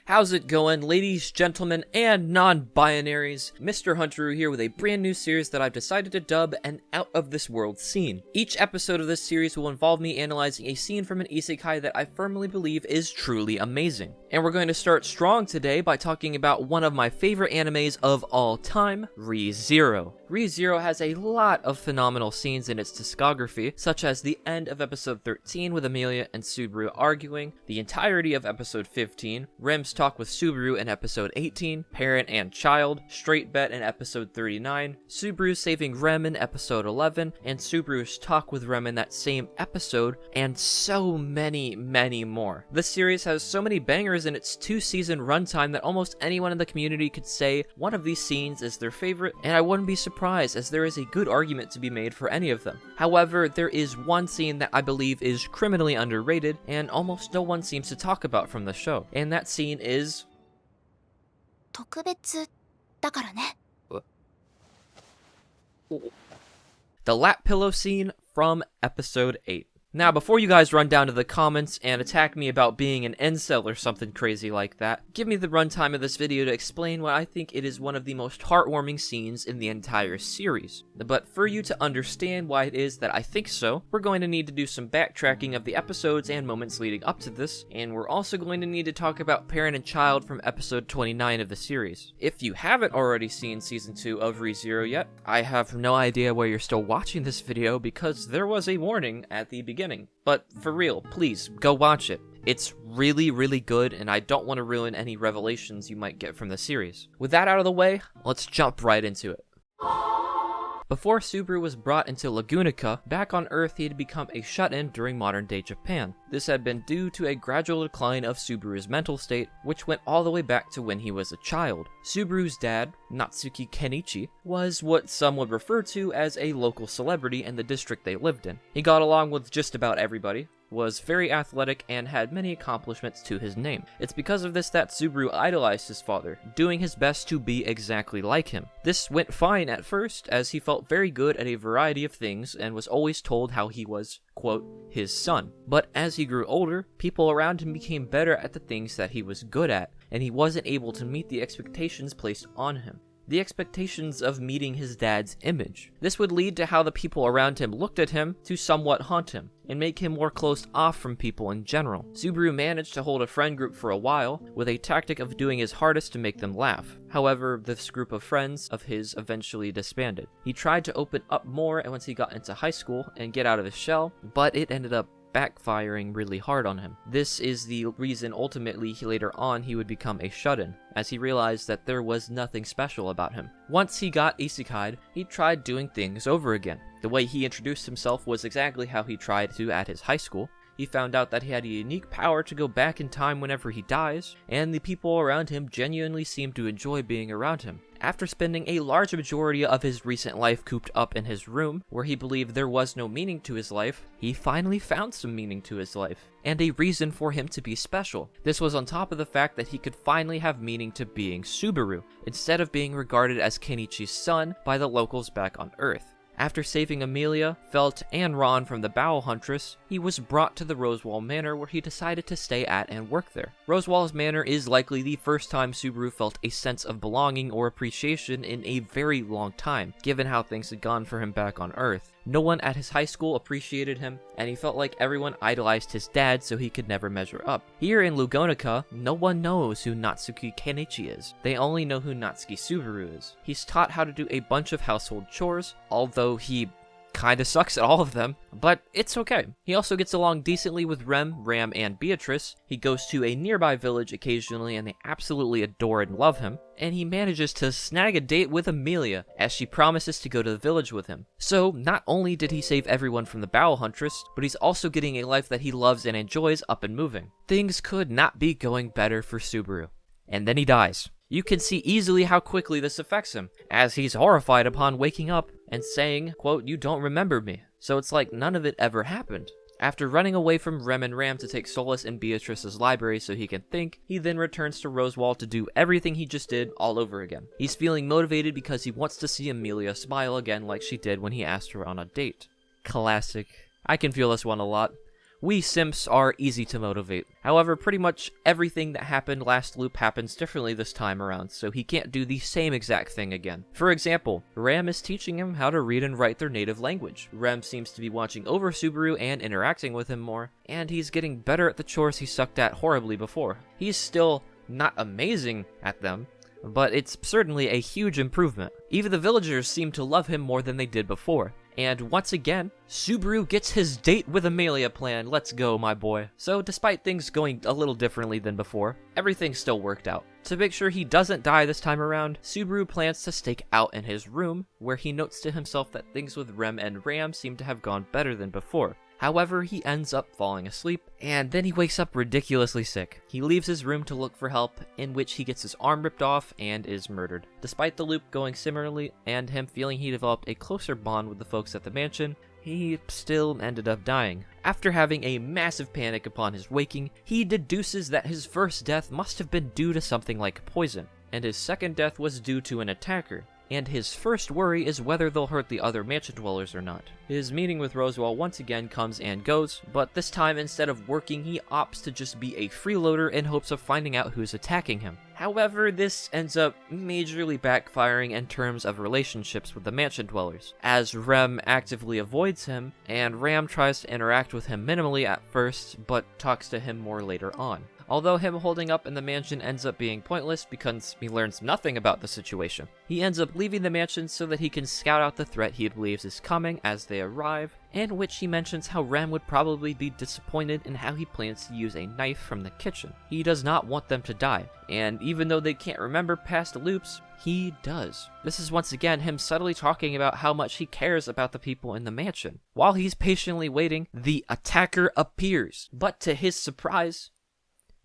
How's it going, ladies, gentlemen, and non-binaries? Mr. Hunteru here with a brand new series that I've decided to dub an out-of-this-world scene. Each episode of this series will involve me analyzing a scene from an isekai that I firmly believe is truly amazing. And we're going to start strong today by talking about one of my favorite animes of all time, Re:Zero. Re:Zero has a lot of phenomenal scenes in its discography, such as the end of episode 13 with Amelia and Subaru arguing, the entirety of episode 15, Rem's talk with Subaru in episode 18, Parent and Child, Straight Bet in episode 39, Subaru saving Rem in episode 11, and Subaru's talk with Rem in that same episode, and so many more. This series has so many bangers in its 2-season runtime that almost anyone in the community could say one of these scenes is their favorite, and I wouldn't be surprised as there is a good argument to be made for any of them. However, there is one scene that I believe is criminally underrated, and almost no one seems to talk about from the show, and that scene is... 特別だからね。 the lap pillow scene from episode 8. Now, before you guys run down to the comments and attack me about being an incel or something crazy like that, give me the runtime of this video to explain why I think it is one of the most heartwarming scenes in the entire series. But for you to understand why it is that I think so, we're going to need to do some backtracking of the episodes and moments leading up to this, and we're also going to need to talk about Parent and Child from episode 29 of the series. If you haven't already seen season 2 of Re:Zero yet, I have no idea why you're still watching this video because there was a warning at the beginning. But for real, please, go watch it. It's really good, and I don't want to ruin any revelations you might get from the series. With that out of the way, let's jump right into it. Before Subaru was brought into Lagunica, back on Earth he had become a shut-in during modern-day Japan. This had been due to a gradual decline of Subaru's mental state, which went all the way back to when he was a child. Subaru's dad, Natsuki Kenichi, was what some would refer to as a local celebrity in the district they lived in. He got along with just about everybody, was very athletic, and had many accomplishments to his name. It's because of this that Subaru idolized his father, doing his best to be exactly like him. This went fine at first, as he felt very good at a variety of things and was always told how he was, quote, his son. But as he grew older, people around him became better at the things that he was good at, and he wasn't able to meet the expectations placed on him. The expectations of meeting his dad's image. This would lead to how the people around him looked at him to somewhat haunt him, and make him more closed off from people in general. Subaru managed to hold a friend group for a while, with a tactic of doing his hardest to make them laugh. However, this group of friends of his eventually disbanded. He tried to open up more once he got into high school and get out of his shell, but it ended up backfiring really hard on him. This is the reason ultimately later on he would become a shut-in, as he realized that there was nothing special about him. Once he got Isekaied, he tried doing things over again. The way he introduced himself was exactly how he tried to at his high school. He found out that he had a unique power to go back in time whenever he dies, and the people around him genuinely seemed to enjoy being around him. After spending a large majority of his recent life cooped up in his room, where he believed there was no meaning to his life, he finally found some meaning to his life, and a reason for him to be special. This was on top of the fact that he could finally have meaning to being Subaru, instead of being regarded as Kenichi's son by the locals back on Earth. After saving Amelia, Felt, and Ron from the Bow Huntress, he was brought to the Roswaal Manor where he decided to stay at and work there. Roswaal's Manor is likely the first time Subaru felt a sense of belonging or appreciation in a very long time, given how things had gone for him back on Earth. No one at his high school appreciated him, and he felt like everyone idolized his dad so he could never measure up. Here in Lagunica, no one knows who Natsuki Kenichi is. They only know who Natsuki Subaru is. He's taught how to do a bunch of household chores, although he kinda sucks at all of them, but it's okay. He also gets along decently with Rem, Ram, and Beatrice. He goes to a nearby village occasionally and they absolutely adore and love him, and he manages to snag a date with Amelia as she promises to go to the village with him. So not only did he save everyone from the Bow Huntress, but he's also getting a life that he loves and enjoys up and moving. Things could not be going better for Subaru. And then he dies. You can see easily how quickly this affects him, as he's horrified upon waking up and saying, quote, "You don't remember me." So it's like none of it ever happened. After running away from Rem and Ram to take solace in Beatrice's library so he can think, he then returns to Roswaal to do everything he just did all over again. He's feeling motivated because he wants to see Amelia smile again like she did when he asked her on a date. Classic. I can feel this one a lot. We simps are easy to motivate. However, pretty much everything that happened last loop happens differently this time around, so he can't do the same exact thing again. For example, Ram is teaching him how to read and write their native language. Rem seems to be watching over Subaru and interacting with him more, and he's getting better at the chores he sucked at horribly before. He's still not amazing at them, but it's certainly a huge improvement. Even the villagers seem to love him more than they did before. And once again, Subaru gets his date with Amelia plan. Let's go, my boy. So despite things going a little differently than before, everything still worked out. To make sure he doesn't die this time around, Subaru plans to stake out in his room, where he notes to himself that things with Rem and Ram seem to have gone better than before. However, he ends up falling asleep, and then he wakes up ridiculously sick. He leaves his room to look for help, in which he gets his arm ripped off and is murdered. Despite the loop going similarly, and him feeling he developed a closer bond with the folks at the mansion, he still ended up dying. After having a massive panic upon his waking, he deduces that his first death must have been due to something like poison, and his second death was due to an attacker. And his first worry is whether they'll hurt the other mansion dwellers or not. His meeting with Roswaal once again comes and goes, but this time instead of working, he opts to just be a freeloader in hopes of finding out who's attacking him. However, this ends up majorly backfiring in terms of relationships with the mansion dwellers, as Rem actively avoids him, and Ram tries to interact with him minimally at first, but talks to him more later on. Although him holding up in the mansion ends up being pointless because he learns nothing about the situation. He ends up leaving the mansion so that he can scout out the threat he believes is coming as they arrive, in which he mentions how Rem would probably be disappointed in how he plans to use a knife from the kitchen. He does not want them to die, and even though they can't remember past loops, he does. This is once again him subtly talking about how much he cares about the people in the mansion. While he's patiently waiting, the attacker appears, but to his surprise,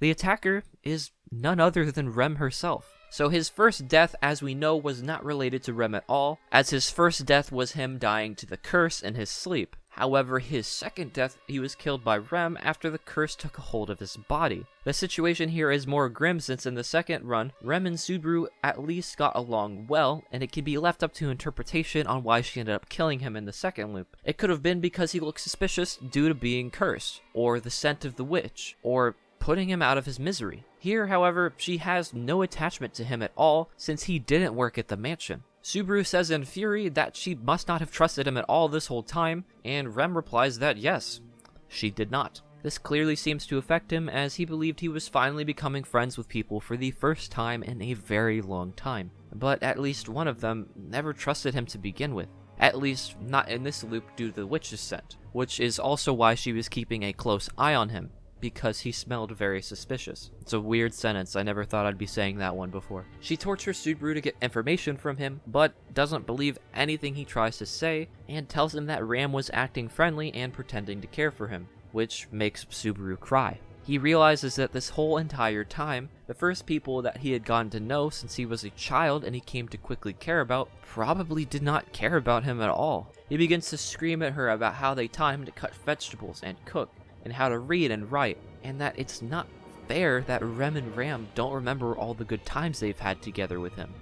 the attacker is none other than Rem herself. So his first death, as we know, was not related to Rem at all, as his first death was him dying to the curse in his sleep. However, his second death, he was killed by Rem after the curse took a hold of his body. The situation here is more grim since in the second run, Rem and Subaru at least got along well, and it can be left up to interpretation on why she ended up killing him in the second loop. It could have been because he looked suspicious due to being cursed, or the scent of the witch, or putting him out of his misery. Here, however, she has no attachment to him at all since he didn't work at the mansion. Subaru says in fury that she must not have trusted him at all this whole time, and Rem replies that yes, she did not. This clearly seems to affect him as he believed he was finally becoming friends with people for the first time in a very long time. But at least one of them never trusted him to begin with. At least not in this loop due to the witch's scent, which is also why she was keeping a close eye on him, because he smelled very suspicious. It's a weird sentence, I never thought I'd be saying that one before. She tortures Subaru to get information from him, but doesn't believe anything he tries to say, and tells him that Ram was acting friendly and pretending to care for him, which makes Subaru cry. He realizes that this whole entire time, the first people that he had gotten to know since he was a child and he came to quickly care about, probably did not care about him at all. He begins to scream at her about how they taught him to cut vegetables and cook, and how to read and write, and that it's not fair that Rem and Ram don't remember all the good times they've had together with him.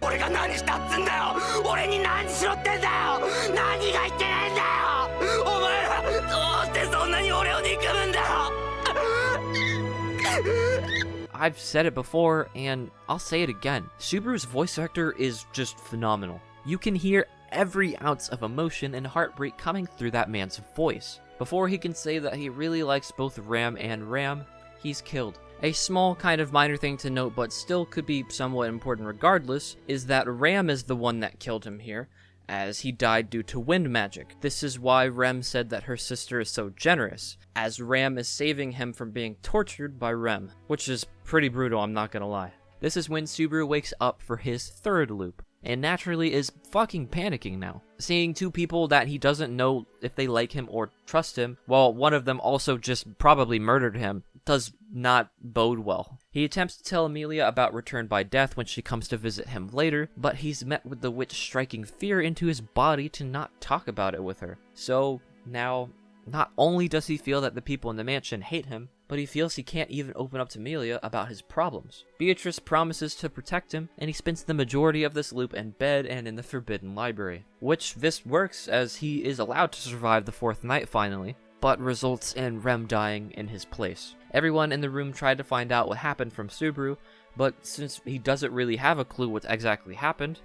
I've said it before, and I'll say it again. Subaru's voice actor is just phenomenal. You can hear every ounce of emotion and heartbreak coming through that man's voice. Before he can say that he really likes both Ram and Ram, he's killed. A small kind of minor thing to note, but still could be somewhat important regardless, is that Ram is the one that killed him here, as he died due to wind magic. This is why Rem said that her sister is so generous, as Ram is saving him from being tortured by Rem, which is pretty brutal, I'm not gonna lie. This is when Subaru wakes up for his third loop, and naturally is fucking panicking now. Seeing two people that he doesn't know if they like him or trust him, while one of them also just probably murdered him, does not bode well. He attempts to tell Amelia about Return by Death when she comes to visit him later, but he's met with the witch striking fear into his body to not talk about it with her. So now, not only does he feel that the people in the mansion hate him, but he feels he can't even open up to Amelia about his problems. Beatrice promises to protect him, and he spends the majority of this loop in bed and in the Forbidden Library. Which this works as he is allowed to survive the fourth night finally, but results in Rem dying in his place. Everyone in the room tried to find out what happened from Subaru, but since he doesn't really have a clue what exactly happened,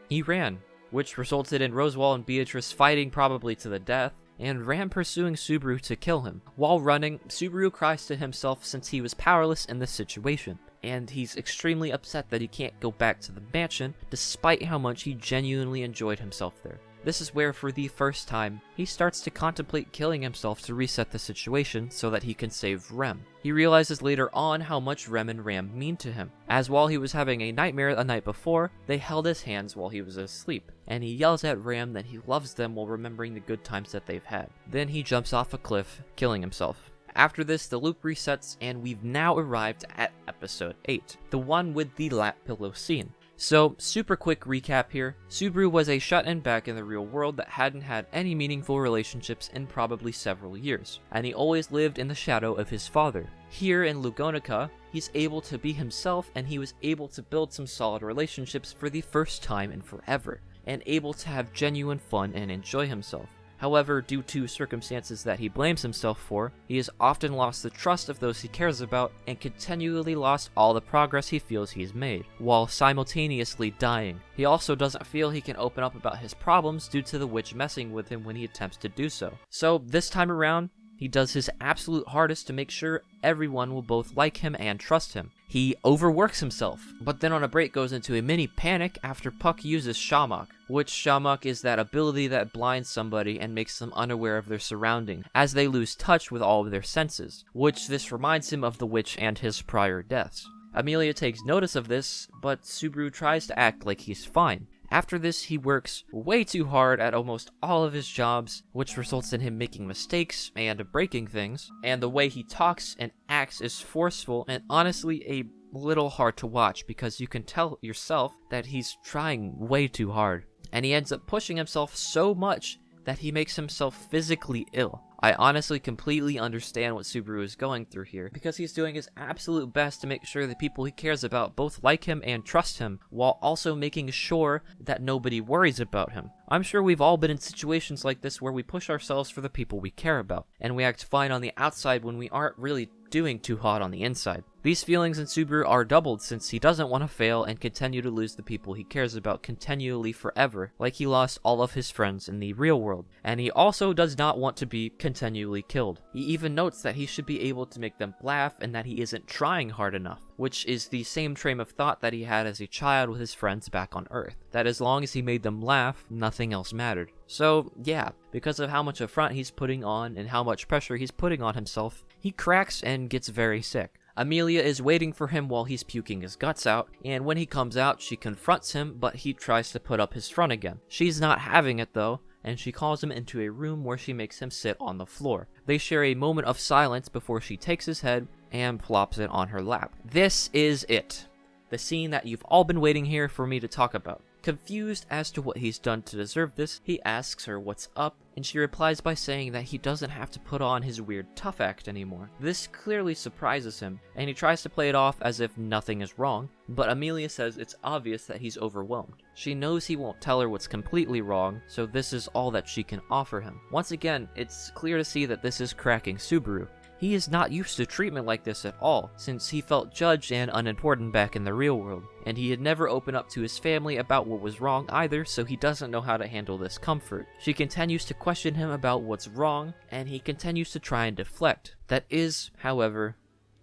he ran, which resulted in Roswaal and Beatrice fighting probably to the death, and Ram pursuing Subaru to kill him. While running, Subaru cries to himself since he was powerless in this situation, and he's extremely upset that he can't go back to the mansion despite how much he genuinely enjoyed himself there. This is where, for the first time, he starts to contemplate killing himself to reset the situation so that he can save Rem. He realizes later on how much Rem and Ram mean to him, as while he was having a nightmare the night before, they held his hands while he was asleep, and he yells at Ram that he loves them while remembering the good times that they've had. Then he jumps off a cliff, killing himself. After this, the loop resets, and we've now arrived at episode 8, the one with the lap pillow scene. So, super quick recap here. Subaru was a shut-in back in the real world that hadn't had any meaningful relationships in probably several years, and he always lived in the shadow of his father. Here in Lugonica, he's able to be himself, and he was able to build some solid relationships for the first time in forever, and able to have genuine fun and enjoy himself. However, due to circumstances that he blames himself for, he has often lost the trust of those he cares about and continually lost all the progress he feels he's made, while simultaneously dying. He also doesn't feel he can open up about his problems due to the witch messing with him when he attempts to do so. So this time around, he does his absolute hardest to make sure everyone will both like him and trust him. He overworks himself, but then on a break goes into a mini panic after Puck uses Shamak, which Shamak is that ability that blinds somebody and makes them unaware of their surroundings, as they lose touch with all of their senses, which this reminds him of the witch and his prior deaths. Amelia takes notice of this, but Subaru tries to act like he's fine. After this, he works way too hard at almost all of his jobs, which results in him making mistakes and breaking things, and the way he talks and acts is forceful and honestly a little hard to watch because you can tell yourself that he's trying way too hard. And he ends up pushing himself so much that he makes himself physically ill. I honestly completely understand what Subaru is going through here, because he's doing his absolute best to make sure the people he cares about both like him and trust him, while also making sure that nobody worries about him. I'm sure we've all been in situations like this where we push ourselves for the people we care about, and we act fine on the outside when we aren't really doing too hot on the inside. These feelings in Subaru are doubled since he doesn't want to fail and continue to lose the people he cares about continually forever, like he lost all of his friends in the real world. And he also does not want to be continually killed. He even notes that he should be able to make them laugh and that he isn't trying hard enough, which is the same train of thought that he had as a child with his friends back on Earth, that as long as he made them laugh, nothing else mattered. So yeah, because of how much affront he's putting on and how much pressure he's putting on himself, he cracks and gets very sick. Amelia is waiting for him while he's puking his guts out, and when he comes out, she confronts him, but he tries to put up his front again. She's not having it though, and she calls him into a room where she makes him sit on the floor. They share a moment of silence before she takes his head and plops it on her lap. This is it. The scene that you've all been waiting here for me to talk about. Confused as to what he's done to deserve this, he asks her what's up, and she replies by saying that he doesn't have to put on his weird tough act anymore. This clearly surprises him, and he tries to play it off as if nothing is wrong, but Amelia says it's obvious that he's overwhelmed. She knows he won't tell her what's completely wrong, so this is all that she can offer him. Once again, it's clear to see that this is cracking Subaru. He is not used to treatment like this at all, since he felt judged and unimportant back in the real world, and he had never opened up to his family about what was wrong either, so he doesn't know how to handle this comfort. She continues to question him about what's wrong, and he continues to try and deflect. That is, however,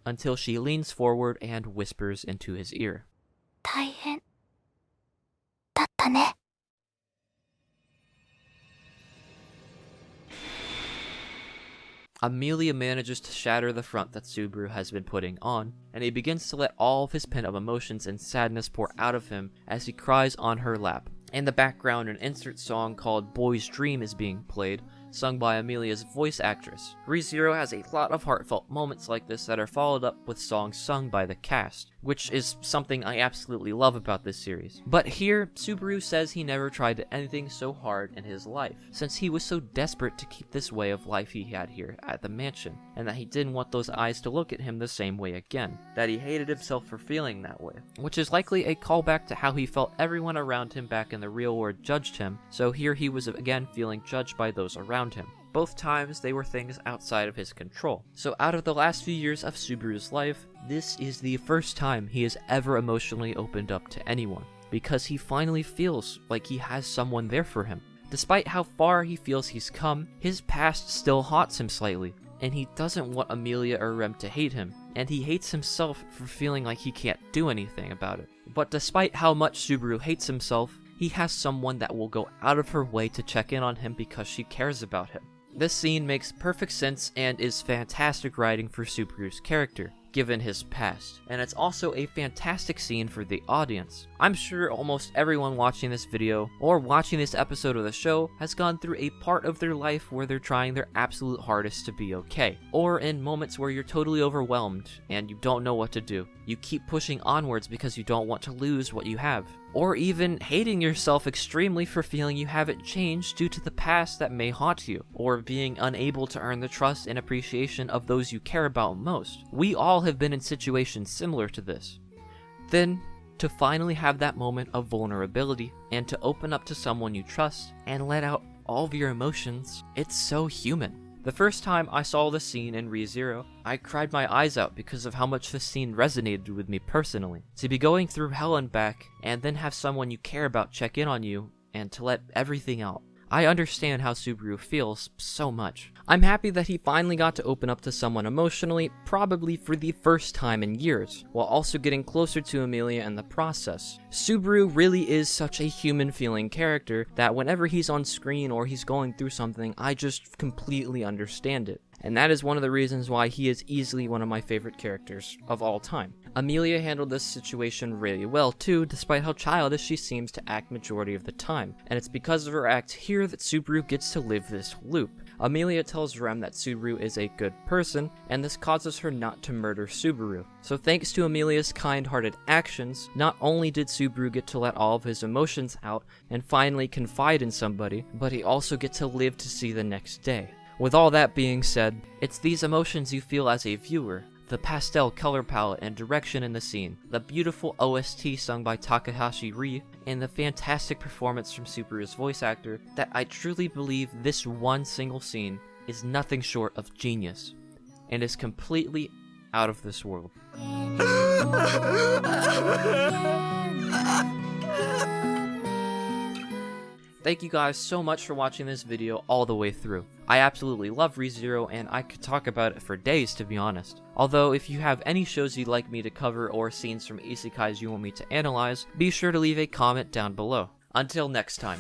until she leans forward and whispers into his ear. 大変だったね。 Amelia manages to shatter the front that Subaru has been putting on, and he begins to let all of his pent-up emotions and sadness pour out of him as he cries on her lap. In the background, an insert song called Boy's Dream is being played, sung by Amelia's voice actress. ReZero has a lot of heartfelt moments like this that are followed up with songs sung by the cast, which is something I absolutely love about this series. But here, Subaru says he never tried anything so hard in his life, since he was so desperate to keep this way of life he had here at the mansion, and that he didn't want those eyes to look at him the same way again, that he hated himself for feeling that way, which is likely a callback to how he felt everyone around him back in the real world judged him, so here he was again feeling judged by those around him. Both times they were things outside of his control. So out of the last few years of Subaru's life, this is the first time he has ever emotionally opened up to anyone, because he finally feels like he has someone there for him. Despite how far he feels he's come, his past still haunts him slightly, and he doesn't want Amelia or Rem to hate him, and he hates himself for feeling like he can't do anything about it. But despite how much Subaru hates himself, he has someone that will go out of her way to check in on him because she cares about him. This scene makes perfect sense and is fantastic writing for Subaru's character, given his past, and it's also a fantastic scene for the audience. I'm sure almost everyone watching this video or watching this episode of the show has gone through a part of their life where they're trying their absolute hardest to be okay, or in moments where you're totally overwhelmed and you don't know what to do. You keep pushing onwards because you don't want to lose what you have, or even hating yourself extremely for feeling you haven't changed due to the past that may haunt you, or being unable to earn the trust and appreciation of those you care about most. We all have been in situations similar to this. Then, to finally have that moment of vulnerability and to open up to someone you trust and let out all of your emotions, it's so human. The first time I saw this scene in rezero, I cried my eyes out because of how much this scene resonated with me personally. To be going through hell and back, and then have someone you care about check in on you, and to let everything out. I understand how Subaru feels so much. I'm happy that he finally got to open up to someone emotionally, probably for the first time in years, while also getting closer to Amelia in the process. Subaru really is such a human feeling character that whenever he's on screen or he's going through something, I just completely understand it. And that is one of the reasons why he is easily one of my favorite characters of all time. Amelia handled this situation really well too, despite how childish she seems to act majority of the time. And it's because of her act here that Subaru gets to live this loop. Amelia tells Rem that Subaru is a good person, and this causes her not to murder Subaru. So thanks to Amelia's kind-hearted actions, not only did Subaru get to let all of his emotions out and finally confide in somebody, but he also gets to live to see the next day. With all that being said, it's these emotions you feel as a viewer, the pastel color palette and direction in the scene, the beautiful OST sung by Takahashi Rie, and the fantastic performance from Subaru's voice actor, that I truly believe this one single scene is nothing short of genius, and is completely out of this world. Thank you guys so much for watching this video all the way through. I absolutely love ReZero, and I could talk about it for days, to be honest. Although, if you have any shows you'd like me to cover or scenes from isekais you want me to analyze, be sure to leave a comment down below. Until next time.